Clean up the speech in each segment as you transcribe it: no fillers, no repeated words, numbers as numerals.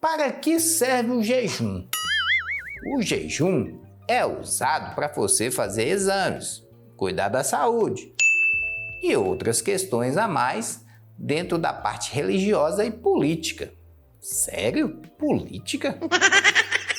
Para que serve o jejum? O jejum é usado para você fazer exames, cuidar da saúde e outras questões a mais dentro da parte religiosa e política. Sério? Política?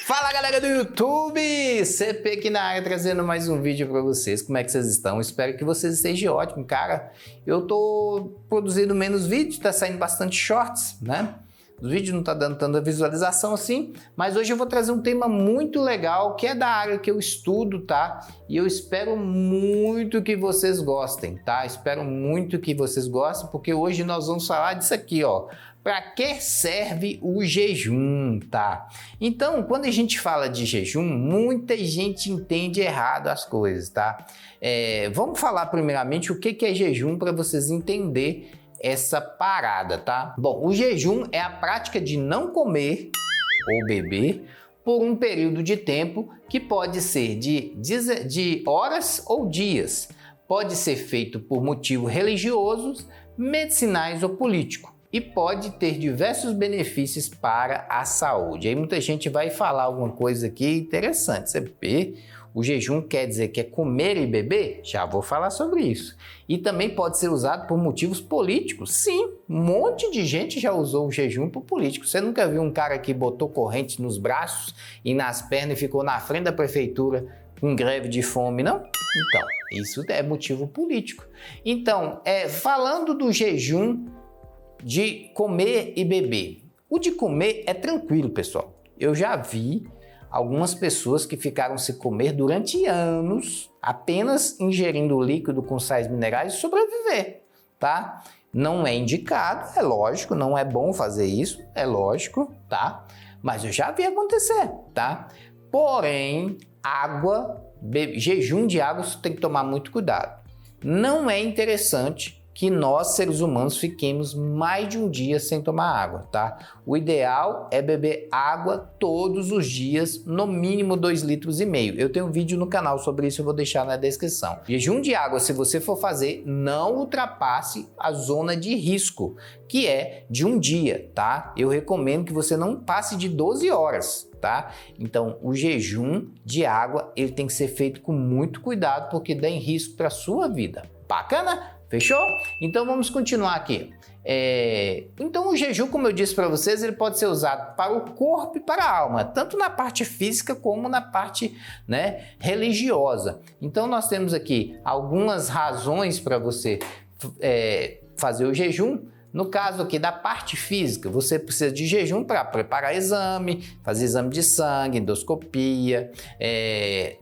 Fala galera do YouTube, CP aqui na área trazendo mais um vídeo para vocês. Como é que vocês estão? Espero que vocês estejam ótimos, cara. Eu tô produzindo menos vídeos, tá saindo bastante shorts, né? Os vídeos não tá dando tanta visualização assim, mas hoje eu vou trazer um tema muito legal que é da área que eu estudo, tá? E eu espero muito que vocês gostem, tá? Espero muito que vocês gostem, porque hoje nós vamos falar disso aqui, ó. Para que serve o jejum, tá? Então, quando a gente fala de jejum, muita gente entende errado as coisas, tá? Vamos falar primeiramente o que é jejum para vocês entenderem essa parada, tá? Bom, o jejum é a prática de não comer ou beber por um período de tempo que pode ser de horas ou dias. Pode ser feito por motivos religiosos, medicinais ou políticos. E pode ter diversos benefícios para a saúde. Aí muita gente vai falar alguma coisa aqui interessante. CP, o jejum quer dizer que é comer e beber? Já vou falar sobre isso. E também pode ser usado por motivos políticos. Sim, um monte de gente já usou o jejum por político. Você nunca viu um cara que botou corrente nos braços e nas pernas e ficou na frente da prefeitura com greve de fome, não? Então, isso é motivo político. Então, falando do jejum de comer e beber. O de comer é tranquilo, pessoal. Eu já vi algumas pessoas que ficaram sem comer durante anos, apenas ingerindo líquido com sais minerais e sobreviver, tá? Não é indicado, é lógico, não é bom fazer isso, é lógico, tá? Mas eu já vi acontecer, tá? Porém, jejum de água, você tem que tomar muito cuidado. Não é interessante que nós, seres humanos, fiquemos mais de um dia sem tomar água, tá? O ideal é beber água todos os dias, no mínimo 2,5 litros. Eu tenho um vídeo no canal sobre isso, eu vou deixar na descrição. Jejum de água, se você for fazer, não ultrapasse a zona de risco, que é de um dia, tá? Eu recomendo que você não passe de 12 horas, tá? Então, o jejum de água, ele tem que ser feito com muito cuidado, porque dá em risco para a sua vida. Bacana? Fechou? Então vamos continuar aqui. Então o jejum, como eu disse para vocês, ele pode ser usado para o corpo e para a alma, tanto na parte física como na parte, né, religiosa. Então nós temos aqui algumas razões para você fazer o jejum. No caso aqui da parte física, você precisa de jejum para preparar exame, fazer exame de sangue, endoscopia,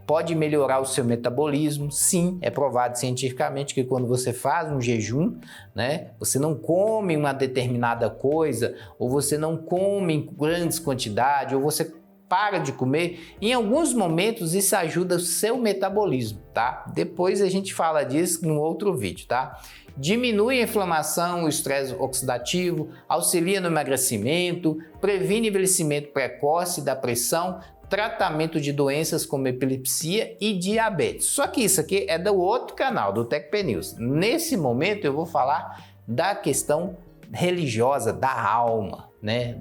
pode melhorar o seu metabolismo. Sim, é provado cientificamente que quando você faz um jejum, né, você não come uma determinada coisa, ou você não come em grandes quantidades, ou você para de comer, em alguns momentos isso ajuda o seu metabolismo, tá? Depois a gente fala disso em um outro vídeo, tá? Diminui a inflamação, o estresse oxidativo, auxilia no emagrecimento, previne envelhecimento precoce da pressão, tratamento de doenças como epilepsia e diabetes. Só que isso aqui é do outro canal, do TecP News. Nesse momento eu vou falar da questão religiosa, da alma, né?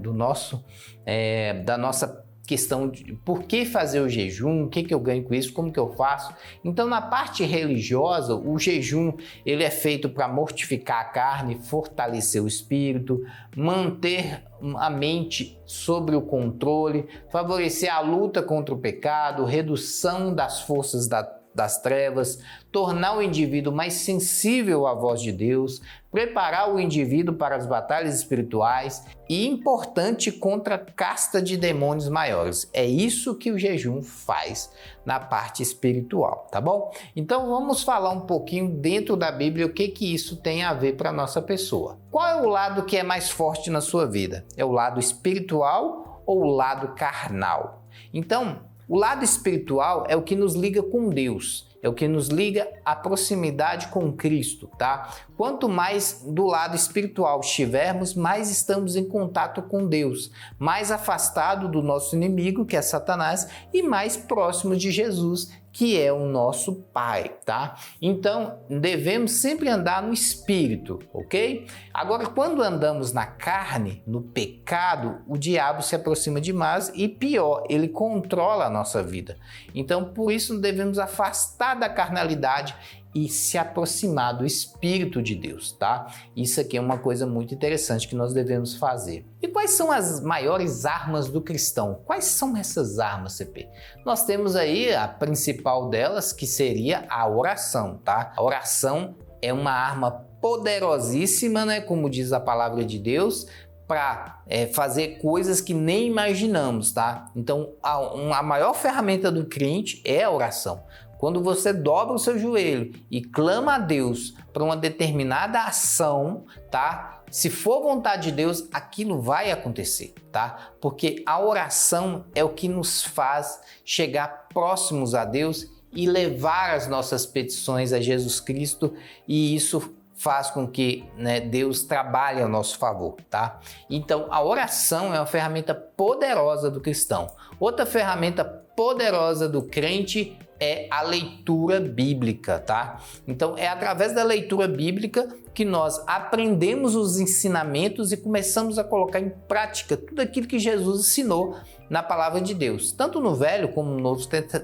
Da nossa questão de por que fazer o jejum, o que eu ganho com isso, como que eu faço. Então, na parte religiosa, o jejum ele é feito para mortificar a carne, fortalecer o espírito, manter a mente sobre o controle, favorecer a luta contra o pecado, redução das forças das trevas, tornar o indivíduo mais sensível à voz de Deus, preparar o indivíduo para as batalhas espirituais e importante contra a casta de demônios maiores. É isso que o jejum faz na parte espiritual, tá bom? Então vamos falar um pouquinho dentro da Bíblia o que isso tem a ver para a nossa pessoa. Qual é o lado que é mais forte na sua vida? É o lado espiritual ou o lado carnal? Então, o lado espiritual é o que nos liga com Deus, é o que nos liga à proximidade com Cristo, tá? Quanto mais do lado espiritual estivermos, mais estamos em contato com Deus, mais afastado do nosso inimigo, que é Satanás, e mais próximo de Jesus, que é o nosso Pai, tá? Então, devemos sempre andar no Espírito, ok? Agora, quando andamos na carne, no pecado, o diabo se aproxima demais e pior, ele controla a nossa vida. Então, por isso, devemos afastar da carnalidade e se aproximar do Espírito de Deus, tá? Isso aqui é uma coisa muito interessante que nós devemos fazer. E quais são as maiores armas do cristão? Quais são essas armas, CP? Nós temos aí a principal delas, que seria a oração, tá? A oração é uma arma poderosíssima, né? Como diz a palavra de Deus, para fazer coisas que nem imaginamos, tá? Então, a maior ferramenta do crente é a oração. Quando você dobra o seu joelho e clama a Deus para uma determinada ação, tá? Se for vontade de Deus, aquilo vai acontecer, tá? Porque a oração é o que nos faz chegar próximos a Deus e levar as nossas petições a Jesus Cristo, e isso faz com que, né, Deus trabalhe a nosso favor, tá? Então, a oração é uma ferramenta poderosa do cristão. Outra ferramenta poderosa do crente é a leitura bíblica, tá? Então, é através da leitura bíblica que nós aprendemos os ensinamentos e começamos a colocar em prática tudo aquilo que Jesus ensinou na palavra de Deus, tanto no Velho como no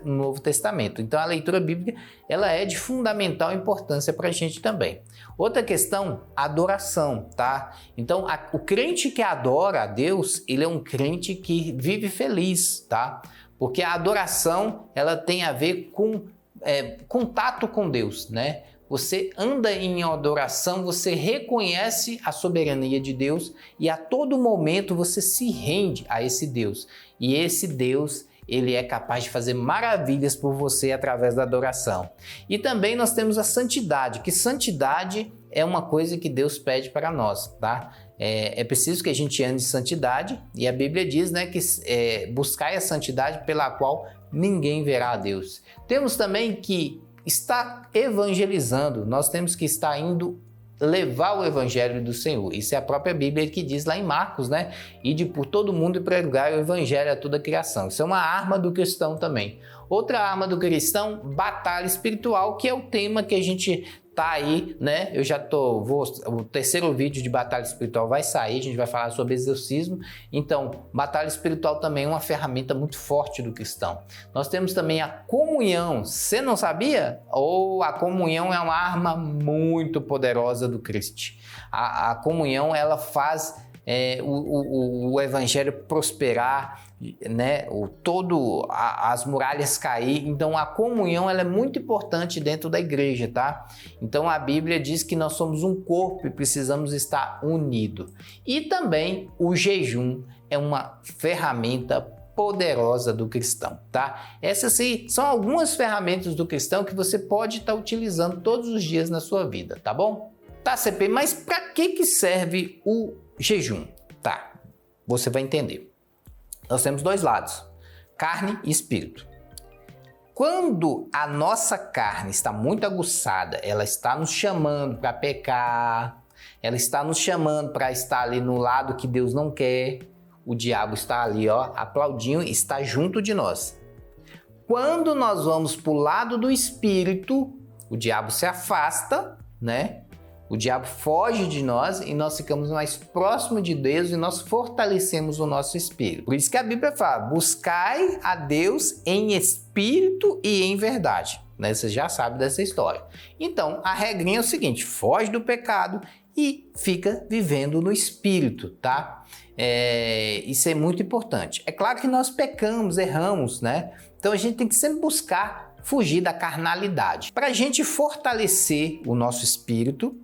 Novo Testamento. Então, a leitura bíblica, ela é de fundamental importância para a gente também. Outra questão, adoração, tá? Então, o crente que adora a Deus, ele é um crente que vive feliz, tá? Porque a adoração, ela tem a ver com contato com Deus, né? Você anda em adoração, você reconhece a soberania de Deus e a todo momento você se rende a esse Deus. E esse Deus, ele é capaz de fazer maravilhas por você através da adoração. E também nós temos a santidade, que santidade é uma coisa que Deus pede para nós, tá? É preciso que a gente ande em santidade, e a Bíblia diz, né, que buscai a santidade pela qual ninguém verá a Deus. Temos também que estar evangelizando, nós temos que estar indo levar o evangelho do Senhor. Isso é a própria Bíblia que diz lá em Marcos, né? Ide por todo mundo e pregar o evangelho a toda a criação. Isso é uma arma do cristão também. Outra arma do cristão, batalha espiritual, que é o tema que a gente tá aí, né? O terceiro vídeo de batalha espiritual vai sair, a gente vai falar sobre exorcismo. Então, batalha espiritual também é uma ferramenta muito forte do cristão. Nós temos também a comunhão. Você não sabia? A comunhão é uma arma muito poderosa do crente. A comunhão, ela faz o evangelho prosperar, né? As muralhas cair. Então a comunhão, ela é muito importante dentro da igreja, tá? Então a Bíblia diz que nós somos um corpo e precisamos estar unidos. E também o jejum é uma ferramenta poderosa do cristão, tá? Essas sim são algumas ferramentas do cristão que você pode estar utilizando todos os dias na sua vida, tá bom? Tá, CP, mas para que serve o jejum? Tá, você vai entender. Nós temos dois lados, carne e espírito. Quando a nossa carne está muito aguçada, ela está nos chamando para pecar, ela está nos chamando para estar ali no lado que Deus não quer, o diabo está ali, ó, aplaudindo, está junto de nós. Quando nós vamos para o lado do espírito, o diabo se afasta, né? O diabo foge de nós e nós ficamos mais próximos de Deus e nós fortalecemos o nosso espírito. Por isso que a Bíblia fala, buscai a Deus em espírito e em verdade. Né? Você já sabe dessa história. Então, a regrinha é o seguinte, foge do pecado e fica vivendo no espírito, tá? Isso é muito importante. É claro que nós pecamos, erramos, né? Então, a gente tem que sempre buscar fugir da carnalidade. Para a gente fortalecer o nosso espírito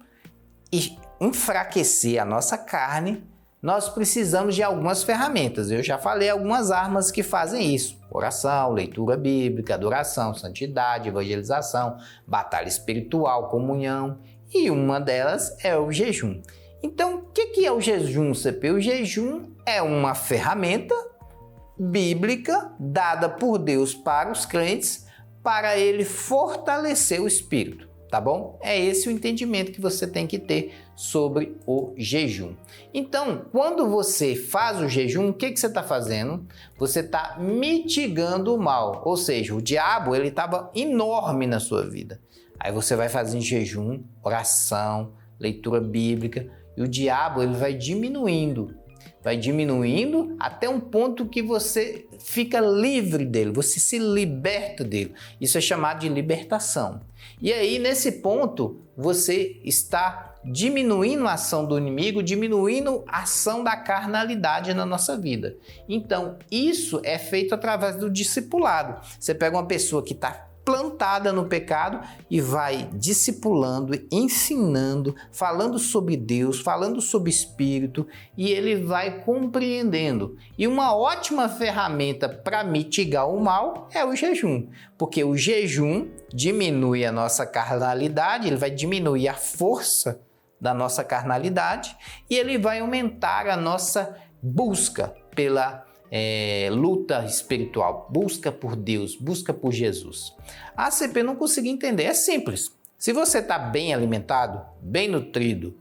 e enfraquecer a nossa carne, nós precisamos de algumas ferramentas. Eu já falei algumas armas que fazem isso. Oração, leitura bíblica, adoração, santidade, evangelização, batalha espiritual, comunhão. E uma delas é o jejum. Então, o que é o jejum, CP? O jejum é uma ferramenta bíblica dada por Deus para os crentes para ele fortalecer o espírito. tá bom? É esse o entendimento que você tem que ter sobre o jejum. Então, quando você faz o jejum, o que você está fazendo? Você está mitigando o mal, ou seja, o diabo ele estava enorme na sua vida. Aí você vai fazer jejum, oração, leitura bíblica, e o diabo ele vai diminuindo até um ponto que você fica livre dele, você se liberta dele. Isso é chamado de libertação. E aí, nesse ponto, você está diminuindo a ação do inimigo, diminuindo a ação da carnalidade na nossa vida. Então, isso é feito através do discipulado. Você pega uma pessoa que está plantada no pecado e vai discipulando, ensinando, falando sobre Deus, falando sobre Espírito, e ele vai compreendendo. E uma ótima ferramenta para mitigar o mal é o jejum, porque o jejum diminui a nossa carnalidade, ele vai diminuir a força da nossa carnalidade e ele vai aumentar a nossa busca pela luta espiritual, busca por Deus, busca por Jesus. A ACP não consegui entender, é simples. Se você está bem alimentado, bem nutrido,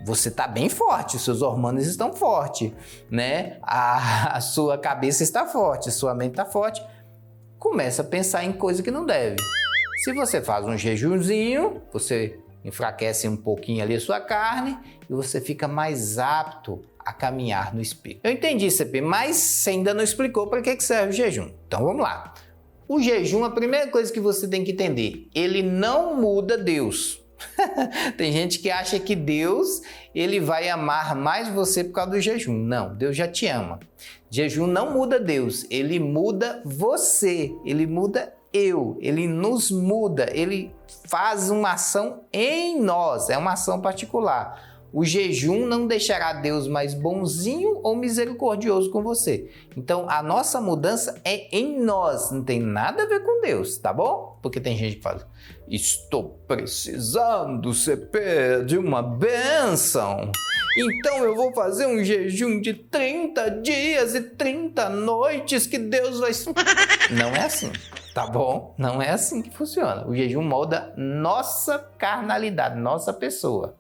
você está bem forte, seus hormônios estão fortes, né? A sua cabeça está forte, sua mente está forte, começa a pensar em coisa que não deve. Se você faz um jejumzinho, você enfraquece um pouquinho ali a sua carne e você fica mais apto a caminhar no Espírito. Eu entendi, CP, mas você ainda não explicou para que serve o jejum. Então vamos lá. O jejum, a primeira coisa que você tem que entender, ele não muda Deus. Tem gente que acha que Deus ele vai amar mais você por causa do jejum. Não, Deus já te ama. Jejum não muda Deus, ele muda você, ele muda ele nos muda, ele faz uma ação em nós, é uma ação particular. O jejum não deixará Deus mais bonzinho ou misericordioso com você. Então, a nossa mudança é em nós, não tem nada a ver com Deus, tá bom? Porque tem gente que fala, estou precisando, CP, de uma bênção. Então eu vou fazer um jejum de 30 dias e 30 noites que Deus vai... Não é assim, tá bom? Não é assim que funciona. O jejum molda nossa carnalidade, nossa pessoa.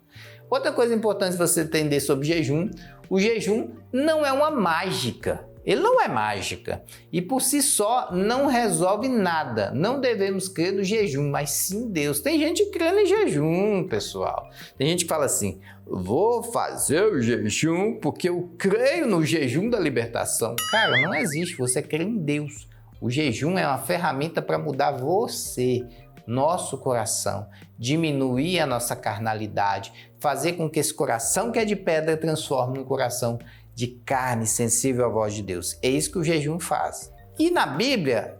Outra coisa importante você entender sobre jejum, o jejum não é uma mágica. Ele não é mágica e por si só não resolve nada. Não devemos crer no jejum, mas sim Deus. Tem gente crendo em jejum, pessoal. Tem gente que fala assim, vou fazer o jejum porque eu creio no jejum da libertação. Cara, não existe, você crê em Deus. O jejum é uma ferramenta para mudar você, nosso coração, diminuir a nossa carnalidade, fazer com que esse coração que é de pedra transforme num coração de carne sensível à voz de Deus. É isso que o jejum faz. E na Bíblia,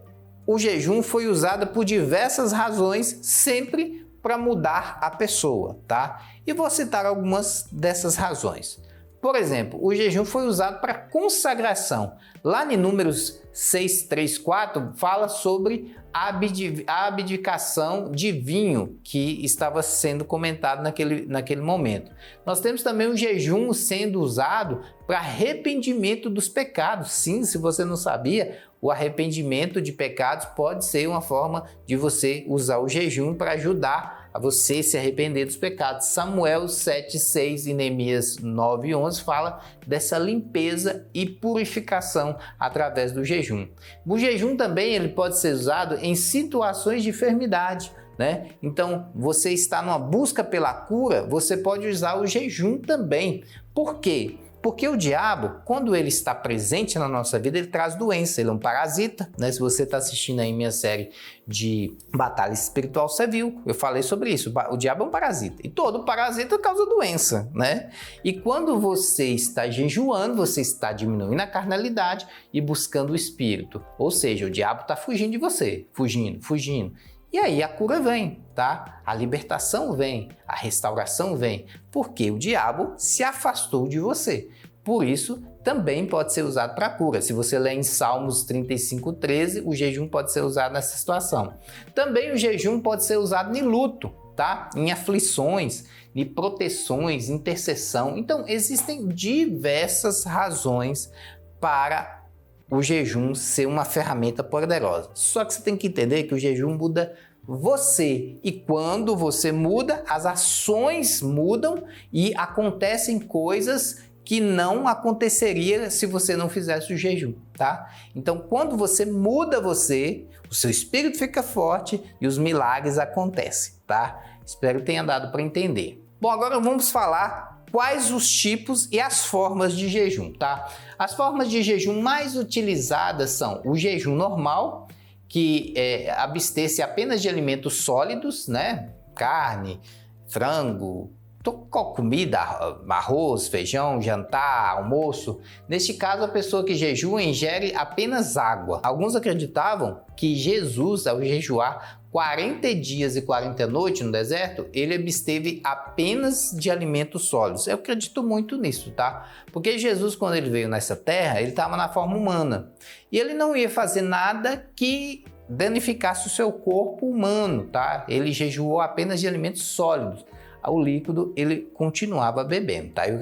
o jejum foi usado por diversas razões, sempre para mudar a pessoa, tá? E vou citar algumas dessas razões. Por exemplo, o jejum foi usado para consagração. Lá em Números 6, 3, 4, fala sobre a abdicação de vinho que estava sendo comentado naquele momento. Nós temos também o jejum sendo usado para arrependimento dos pecados. Sim, se você não sabia, o arrependimento de pecados pode ser uma forma de você usar o jejum para ajudar a você se arrepender dos pecados. Samuel 7:6 e Neemias 9:11 fala dessa limpeza e purificação através do jejum. O jejum também ele pode ser usado em situações de enfermidade, né? Então, você está numa busca pela cura, você pode usar o jejum também. Por quê? Porque o diabo, quando ele está presente na nossa vida, ele traz doença, ele é um parasita, né? Se você está assistindo aí minha série de batalha espiritual, você viu, eu falei sobre isso, o diabo é um parasita, e todo parasita causa doença, né? E quando você está jejuando, você está diminuindo a carnalidade e buscando o espírito, ou seja, o diabo está fugindo de você, fugindo. E aí a cura vem, tá? A libertação vem, a restauração vem, porque o diabo se afastou de você. Por isso, também pode ser usado para cura. Se você ler em Salmos 35:13, o jejum pode ser usado nessa situação. Também o jejum pode ser usado em luto, tá? Em aflições, em proteções, intercessão. Então, existem diversas razões para o jejum ser uma ferramenta poderosa. Só que você tem que entender que o jejum muda você. E quando você muda, as ações mudam e acontecem coisas que não aconteceria se você não fizesse o jejum, tá? Então, quando você muda você, o seu espírito fica forte e os milagres acontecem, tá? Espero que tenha dado para entender. Bom, agora vamos falar quais os tipos e as formas de jejum, tá? As formas de jejum mais utilizadas são o jejum normal, que abster-se apenas de alimentos sólidos, né? Carne, frango, comida, arroz, feijão, jantar, almoço. Neste caso, a pessoa que jejua ingere apenas água. Alguns acreditavam que Jesus, ao jejuar 40 dias e 40 noites no deserto, ele absteve apenas de alimentos sólidos. Eu acredito muito nisso, tá? Porque Jesus, quando ele veio nessa terra, ele estava na forma humana. E ele não ia fazer nada que danificasse o seu corpo humano, tá? Ele jejuou apenas de alimentos sólidos. O líquido ele continuava bebendo, tá? Eu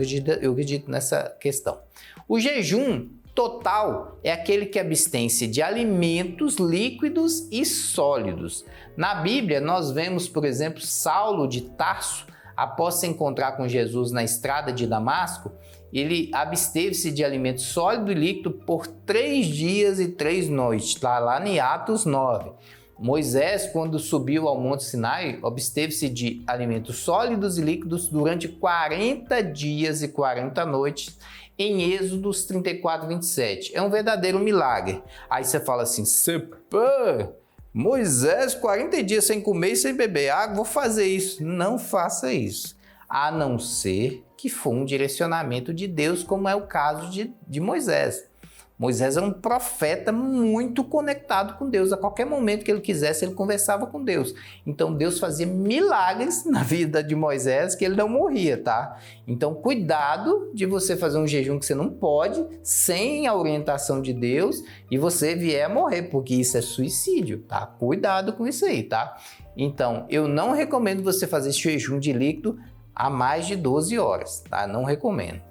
acredito nessa questão. O jejum total é aquele que abstém-se de alimentos líquidos e sólidos. Na Bíblia, nós vemos, por exemplo, Saulo de Tarso, após se encontrar com Jesus na estrada de Damasco, ele absteve-se de alimento sólido e líquido por 3 dias e 3 noites, tá? Lá em Atos 9. Moisés, quando subiu ao Monte Sinai, absteve-se de alimentos sólidos e líquidos durante 40 dias e 40 noites, em Êxodos 34, 27. É um verdadeiro milagre. Aí você fala assim, Moisés, 40 dias sem comer e sem beber água, vou fazer isso. Não faça isso, a não ser que for um direcionamento de Deus, como é o caso de Moisés. Moisés era um profeta muito conectado com Deus. A qualquer momento que ele quisesse, ele conversava com Deus. Então, Deus fazia milagres na vida de Moisés que ele não morria, tá? Então, cuidado de você fazer um jejum que você não pode, sem a orientação de Deus, e você vier a morrer, porque isso é suicídio, tá? Cuidado com isso aí, tá? Então, eu não recomendo você fazer esse jejum de líquido há mais de 12 horas, tá? Não recomendo.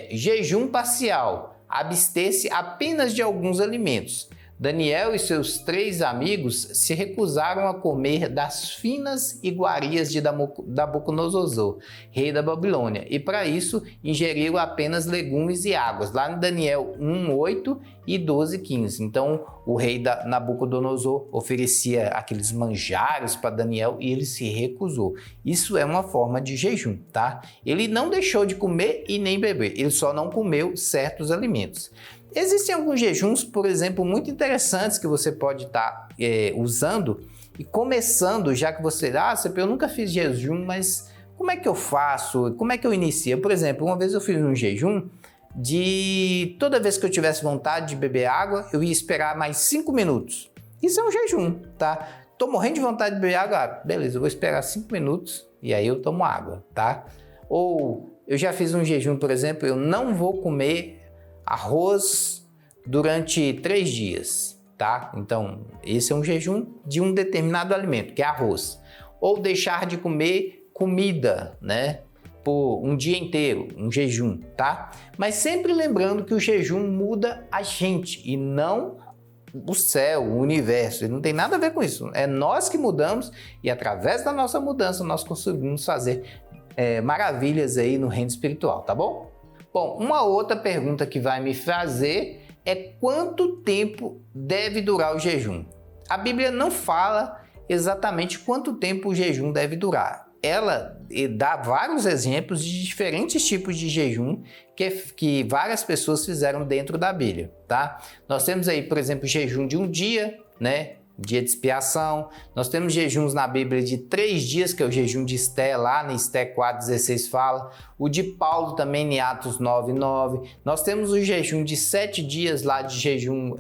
Jejum parcial. Abster-se apenas de alguns alimentos. Daniel e seus 3 amigos se recusaram a comer das finas iguarias de Nabucodonosor, rei da Babilônia, e para isso ingeriram apenas legumes e águas, lá em Daniel 1:8 e 12:15. Então o rei da Nabucodonosor oferecia aqueles manjares para Daniel e ele se recusou. Isso é uma forma de jejum, tá? Ele não deixou de comer e nem beber, ele só não comeu certos alimentos. Existem alguns jejuns, por exemplo, muito interessantes que você pode estar usando e começando, já que você, CP, eu nunca fiz jejum, mas como é que eu faço? Como é que eu inicio? Por exemplo, uma vez eu fiz um jejum de toda vez que eu tivesse vontade de beber água, eu ia esperar mais 5 minutos. Isso é um jejum, tá? Tô morrendo de vontade de beber água, beleza, eu vou esperar 5 minutos e aí eu tomo água, tá? Ou eu já fiz um jejum, por exemplo, eu não vou comer arroz durante 3 dias, tá? Então, esse é um jejum de um determinado alimento, que é arroz. Ou deixar de comer comida, né? Por um dia inteiro, um jejum, tá? Mas sempre lembrando que o jejum muda a gente e não o céu, o universo. Ele não tem nada a ver com isso. É nós que mudamos e através da nossa mudança nós conseguimos fazer maravilhas aí no reino espiritual, tá bom? Bom, uma outra pergunta que vai me fazer é quanto tempo deve durar o jejum? A Bíblia não fala exatamente quanto tempo o jejum deve durar. Ela dá vários exemplos de diferentes tipos de jejum que várias pessoas fizeram dentro da Bíblia, tá? Nós temos aí, por exemplo, jejum de um dia, né? Dia de expiação. Nós temos jejuns na Bíblia de 3 dias, que é o jejum de Esté, lá em Esté 4,16 fala. O de Paulo também em Atos 9,9. Nós temos o jejum de 7 dias lá de jejum,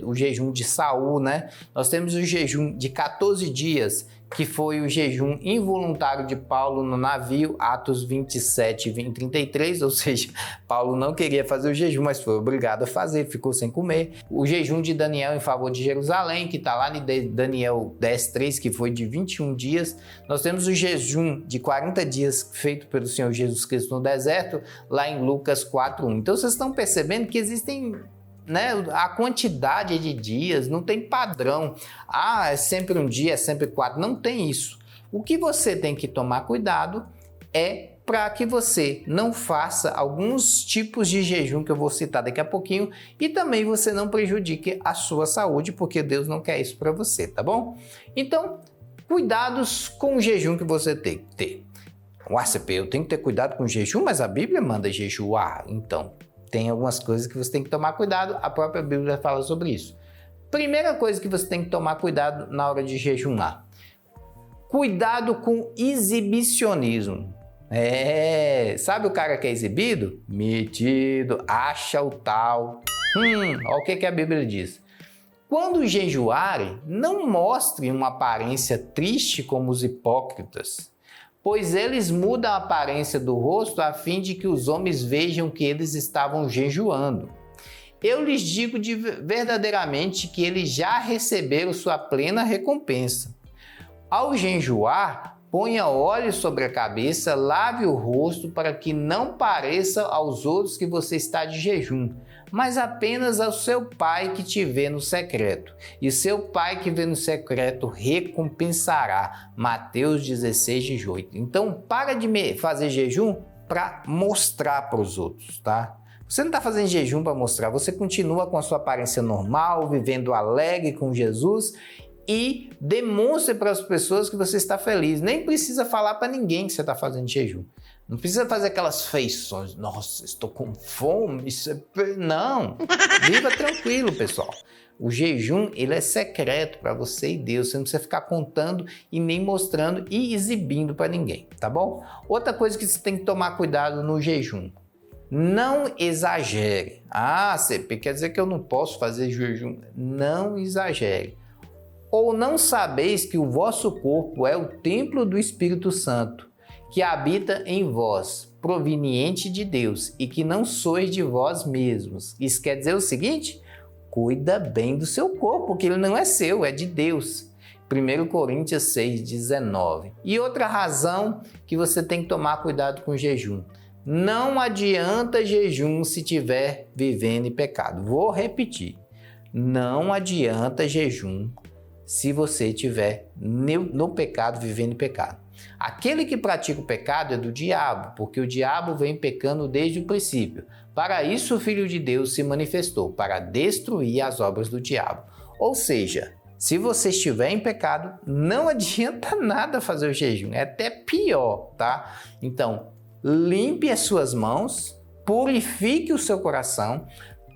o jejum de Saul, né? Nós temos o jejum de 14 dias, que foi o jejum involuntário de Paulo no navio, Atos 27 e 33, ou seja, Paulo não queria fazer o jejum, mas foi obrigado a fazer, ficou sem comer. O jejum de Daniel em favor de Jerusalém, que está lá em Daniel 10:3, que foi de 21 dias. Nós temos o jejum de 40 dias feito pelo Senhor Jesus Cristo no deserto, lá em Lucas 4:1. Então vocês estão percebendo que existem né, a quantidade de dias, não tem padrão. Ah, é sempre um dia, é sempre 4. Não tem isso. O que você tem que tomar cuidado é para que você não faça alguns tipos de jejum que eu vou citar daqui a pouquinho e também você não prejudique a sua saúde, porque Deus não quer isso para você, tá bom? Então, cuidados com o jejum que você tem que ter. O ACP, eu tenho que ter cuidado com o jejum, mas a Bíblia manda jejuar. Então, tem algumas coisas que você tem que tomar cuidado, a própria Bíblia fala sobre isso. Primeira coisa que você tem que tomar cuidado na hora de jejuar. Cuidado com exibicionismo. Sabe o cara que é exibido? Metido, acha o tal. Olha o que a Bíblia diz. Quando jejuarem, não mostrem uma aparência triste como os hipócritas, pois eles mudam a aparência do rosto a fim de que os homens vejam que eles estavam jejuando. Eu lhes digo verdadeiramente que eles já receberam sua plena recompensa. Ao jejuar, ponha óleo sobre a cabeça, lave o rosto para que não pareça aos outros que você está de jejum, mas apenas ao seu pai que te vê no secreto. E seu pai que vê no secreto recompensará. Mateus 16:18. Então, para de fazer jejum para mostrar para os outros, tá? Você não está fazendo jejum para mostrar, você continua com a sua aparência normal, vivendo alegre com Jesus e demonstre para as pessoas que você está feliz. Nem precisa falar para ninguém que você está fazendo jejum. Não precisa fazer aquelas feições. Nossa, estou com fome. Não. Viva tranquilo, pessoal. O jejum, ele é secreto para você e Deus. Você não precisa ficar contando e nem mostrando e exibindo para ninguém, tá bom? Outra coisa que você tem que tomar cuidado no jejum. Não exagere. Ah, CP, quer dizer que eu não posso fazer jejum? Não exagere. Ou não sabeis que o vosso corpo é o templo do Espírito Santo, que habita em vós, proveniente de Deus, e que não sois de vós mesmos. Isso quer dizer o seguinte? Cuida bem do seu corpo, que ele não é seu, é de Deus. 1 Coríntios 6:19. E outra razão que você tem que tomar cuidado com o jejum. Não adianta jejum se estiver vivendo em pecado. Vou repetir. Não adianta jejum se você estiver no pecado, vivendo em pecado. Aquele que pratica o pecado é do diabo, porque o diabo vem pecando desde o princípio. Para isso o Filho de Deus se manifestou, para destruir as obras do diabo. Ou seja, se você estiver em pecado, não adianta nada fazer o jejum, é até pior, tá? Então, limpe as suas mãos, purifique o seu coração,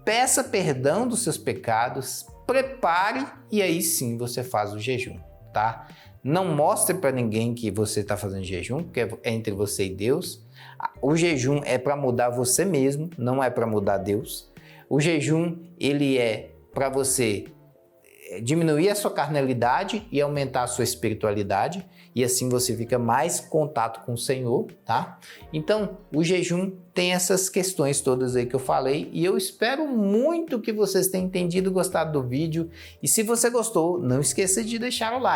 peça perdão dos seus pecados, prepare e aí sim você faz o jejum, tá? Não mostre para ninguém que você está fazendo jejum, porque é entre você e Deus. O jejum é para mudar você mesmo, não é para mudar Deus. O jejum, ele é para você diminuir a sua carnalidade e aumentar a sua espiritualidade, e assim você fica mais em contato com o Senhor, tá? Então, o jejum tem essas questões todas aí que eu falei, e eu espero muito que vocês tenham entendido e gostado do vídeo, e se você gostou, não esqueça de deixar o like.